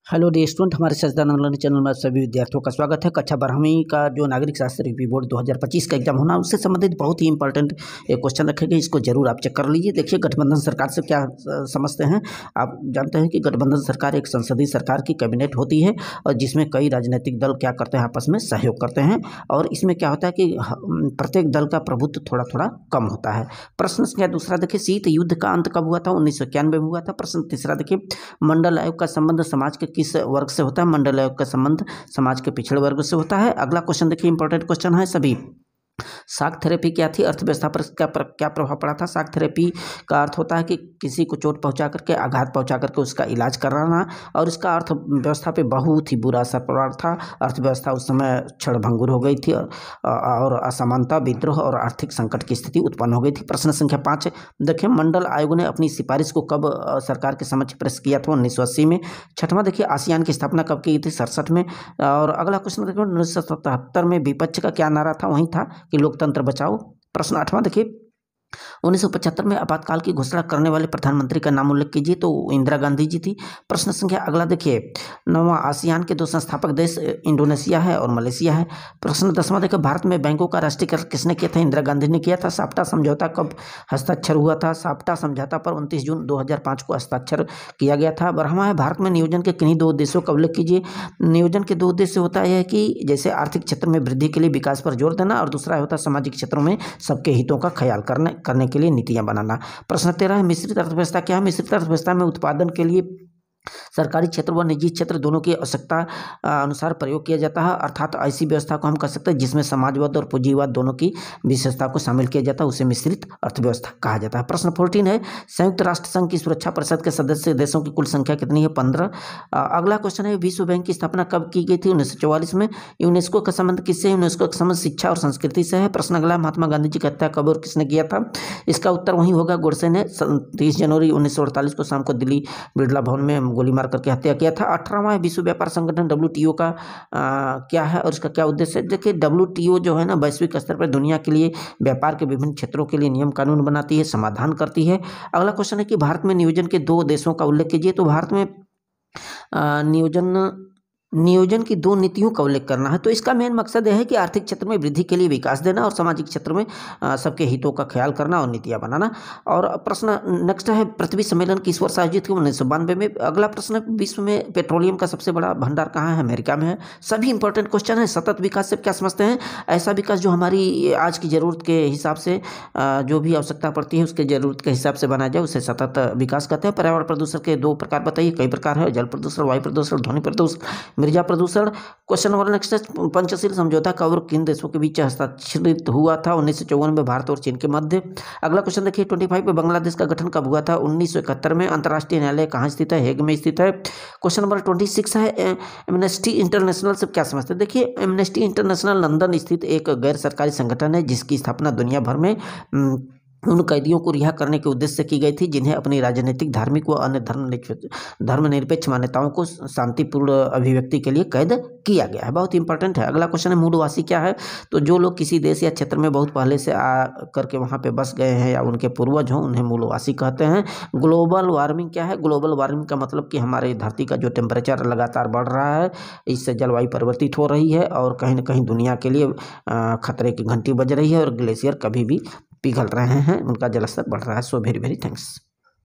Hello dear student, हमारे सचदान online channel में सभी विद्यार्थियों का स्वागत है। कक्षा 12वीं का जो नागरिक शास्त्र यूपी बोर्ड 2025 का एग्जाम होना, उससे संबंधित बहुत ही इंपॉर्टेंट एक क्वेश्चन रखे गए। इसको जरूर आप चेक कर लीजिए। देखिए, गठबंधन सरकार से क्या समझते हैं। आप जानते हैं कि गठबंधन सरकार एक संसदीय सरकार की कैबिनेट होती है और जिसमें कई राजनीतिक दल क्या करते हैं, आपस में सहयोग करते हैं। और इसमें क्या होता है कि प्रत्येक दल का प्रभुत्व थोड़ा थोड़ा कम होता है। प्रश्न संख्या दूसरा देखिए, शीत युद्ध का अंत कब हुआ था? 1991 में हुआ था। प्रश्न तीसरा देखिए, मंडल आयोग का संबंध समाज के किस वर्ग से होता है? मंडल आयोग का संबंध समाज के पिछड़े वर्ग से होता है। अगला क्वेश्चन देखिए, इंपॉर्टेंट क्वेश्चन है सभी। शाक थेरेपी क्या थी? अर्थव्यवस्था पर क्या प्रभाव पड़ा था? शाक थेरेपी का अर्थ होता है कि किसी को चोट पहुंचा करके, आघात पहुंचा करके उसका इलाज कराना, और इसका अर्थव्यवस्था पे बहुत ही बुरा असर पड़ा था। अर्थव्यवस्था उस समय क्षणभंगुर हो गई थी और असमानता, विद्रोह और आर्थिक संकट की स्थिति उत्पन्न हो गई थी। प्रश्न संख्या 5 देखिए, मंडल आयोग ने अपनी सिफारिश को कब सरकार के समक्ष पेश किया था? 1980 में। छठवां देखिए, आसियान की स्थापना कब की गई थी? 67 में। और अगला क्वेश्चन देखिए, 1977 में विपक्ष का क्या नारा था? वही था कि लोकतंत्र बचाओ। प्रश्न 8वां देखिए, 1975 में आपातकाल की घोषणा करने वाले प्रधानमंत्री का नाम उल्लेख कीजिए। तो इंदिरा गांधी जी थी। प्रश्न संख्या अगला देखिए, 9वां, आसियान के दो संस्थापक देश इंडोनेशिया है और मलेशिया है। प्रश्न 10वां देखिए, भारत में बैंकों का राष्ट्रीयकरण किसने किया था? इंदिरा गांधी ने किया था। साप्टा समझौता कब हस्ताक्षर हुआ था? साप्टा समझौता पर 29 जून 2005 को हस्ताक्षर किया गया था। 12वां है, भारत में नियोजन के किन्हीं दो उद्देश्यों का उल्लेख कीजिए। नियोजन के दो उद्देश्य होता है कि जैसे आर्थिक क्षेत्र में वृद्धि के लिए विकास पर जोर देना, और दूसरा होता है सामाजिक क्षेत्रों में सबके हितों का ख्याल करने के लिए नीतियां बनाना। प्रश्न 13 है, मिश्रित अर्थव्यवस्था क्या है? मिश्रित अर्थव्यवस्था में उत्पादन के लिए सरकारी क्षेत्र व निजी क्षेत्र दोनों की आवश्यकता अनुसार प्रयोग किया जाता है। अर्थात ऐसी व्यवस्था को हम कह सकते हैं जिसमें समाजवाद और पूंजीवाद दोनों की विशेषता को शामिल किया जाता है, उसे मिश्रित अर्थव्यवस्था कहा जाता है। प्रश्न 14 है, संयुक्त राष्ट्र संघ की सुरक्षा परिषद के सदस्य देशों की कुल संख्या कितनी है? 15। अगला क्वेश्चन है, विश्व बैंक की स्थापना कब की गई थी? 1944 में। यूनेस्को का संबंध किससे? यूनेस्को का संबंध शिक्षा और संस्कृति से है। प्रश्न अगला, महात्मा गांधी जी की हत्या कब और किसने किया था? इसका उत्तर वही होगा, गोडसे ने 30 जनवरी 1948 को शाम को दिल्ली बिरला भवन में गोली मार करके हत्या किया था। 18वां है, विश्व व्यापार संगठन WTO का क्या है और इसका क्या उद्देश्य है? देखिए, WTO जो है ना, वैश्विक स्तर पर दुनिया के लिए व्यापार के विभिन्न क्षेत्रों के लिए नियम कानून बनाती है, समाधान करती है। अगला क्वेश्चन है कि भारत में नियोजन के दो देशों का उल्लेख कीजिए। तो भारत में नियोजन की दो नीतियों का उल्लेख करना है। तो इसका मेन मकसद यह है कि आर्थिक क्षेत्र में वृद्धि के लिए विकास देना और सामाजिक क्षेत्र में सबके हितों का ख्याल करना और नीतियां बनाना। और प्रश्न नेक्स्ट है, पृथ्वी सम्मेलन किस वर्ष आयोजित हुआ? 1992 में। अगला प्रश्न है, विश्व में पेट्रोलियम का सबसे बड़ा भंडार कहाँ है? अमेरिका में है। सभी इंपॉर्टेंट क्वेश्चन है। सतत विकास से क्या समझते हैं? ऐसा विकास जो हमारी आज की जरूरत के हिसाब से जो भी आवश्यकता पड़ती है उसके जरूरत के हिसाब से बनाया जाए, उसे सतत विकास कहते हैं। पर्यावरण प्रदूषण के दो प्रकार बताइए। कई प्रकार है, जल प्रदूषण, वायु प्रदूषण, ध्वनि प्रदूषण, मृदा प्रदूषण। क्वेश्चन नंबर नेक्स्ट है, पंचशील समझौता कब और किन देशों के बीच हस्ताक्षरित हुआ था? 1954 में भारत और चीन के मध्य। अगला क्वेश्चन देखिए, 25 में बांग्लादेश का गठन कब हुआ था? 1971 में। अंतर्राष्ट्रीय न्यायालय कहाँ स्थित है? हेग में स्थित है। क्वेश्चन नंबर 26 है, एमनेस्टी इंटरनेशनल से क्या समझते हैं? देखिए, एमनेस्टी इंटरनेशनल लंदन स्थित एक गैर सरकारी संगठन है जिसकी स्थापना दुनिया भर में उन कैदियों को रिहा करने के उद्देश्य से की गई थी जिन्हें अपनी राजनीतिक, धार्मिक व अन्य धर्मनिरपेक्ष मान्यताओं को शांतिपूर्ण अभिव्यक्ति के लिए कैद किया गया है। बहुत इंपॉर्टेंट है। अगला क्वेश्चन है, मूलवासी क्या है? तो जो लोग किसी देश या क्षेत्र में बहुत पहले से आ करके वहाँ पे बस गए हैं या उनके पूर्वज हों, उन्हें मूलवासी कहते हैं। ग्लोबल वार्मिंग क्या है? ग्लोबल वार्मिंग का मतलब कि हमारे धरती का जो टेम्परेचर लगातार बढ़ रहा है, इससे जलवायु परिवर्तित हो रही है और कहीं ना कहीं दुनिया के लिए खतरे की घंटी बज रही है और ग्लेशियर कभी भी पिघल रहे हैं, उनका जलस्तर बढ़ रहा है। So very very thanks.